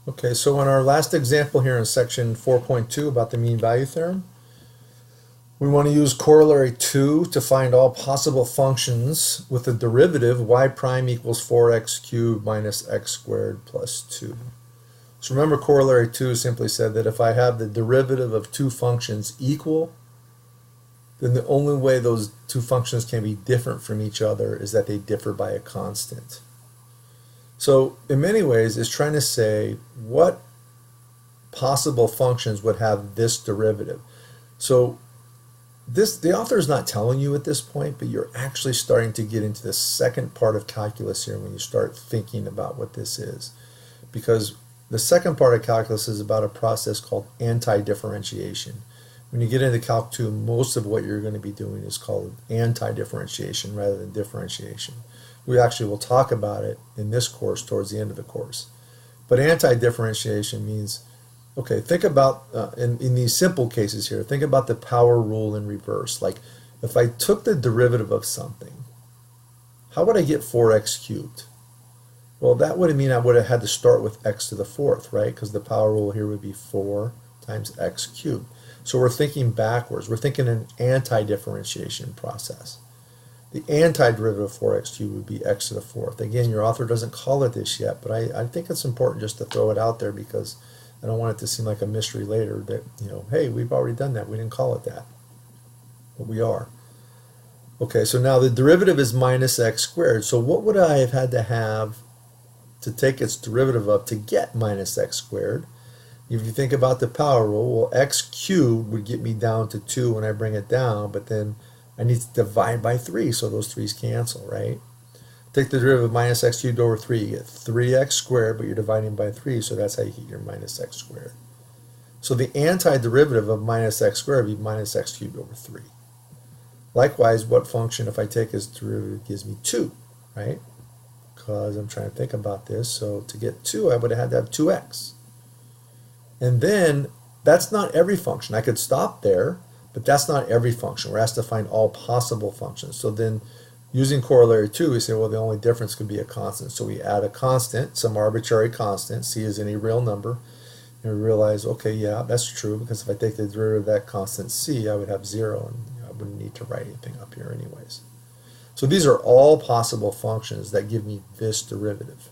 Okay, so in our last example here in section 4.2 about the mean value theorem, we want to use corollary 2 to find all possible functions with the derivative y prime equals 4x cubed minus x squared plus 2. So remember, corollary 2 simply said that if I have the derivative of two functions equal, then the only way those two functions can be different from each other is that they differ by a constant. So in many ways, it's trying to say what possible functions would have this derivative. So the author is not telling you at this point, but you're actually starting to get into the second part of calculus here when you start thinking about what this is. Because the second part of calculus is about a process called anti-differentiation. When you get into Calc 2, most of what you're going to be doing is called anti-differentiation rather than differentiation. We actually will talk about it in this course towards the end of the course. But anti-differentiation means, okay, think about, in these simple cases here, think about the power rule in reverse. Like, if I took the derivative of something, how would I get 4x cubed? Well, that would mean I would have had to start with x to the fourth, right? Because the power rule here would be 4 times x cubed. So we're thinking backwards. We're thinking an anti-differentiation process. The antiderivative of 4x cubed would be x to the fourth. Again, your author doesn't call it this yet, but I think it's important just to throw it out there because I don't want it to seem like a mystery later that, hey, we've already done that. We didn't call it that. But we are. Okay, so now the derivative is minus x squared. So what would I have had to have to take its derivative up to get minus x squared? If you think about the power rule, well, x cubed would get me down to 2 when I bring it down, but then I need to divide by 3, so those 3's cancel, right? Take the derivative of minus x cubed over 3, you get 3x squared, but you're dividing by 3, so that's how you get your minus x squared. So the antiderivative of minus x squared would be minus x cubed over 3. Likewise, what function, if I take its derivative, gives me 2, right? Because I'm trying to think about this, so to get 2, I would have had to have 2x. And then, that's not every function. I could stop there, but that's not every function. We're asked to find all possible functions. So then, using corollary 2, we say, well, the only difference could be a constant. So we add a constant, some arbitrary constant, c is any real number, and we realize, okay, yeah, that's true, because if I take the derivative of that constant c, I would have 0, and I wouldn't need to write anything up here anyways. So these are all possible functions that give me this derivative.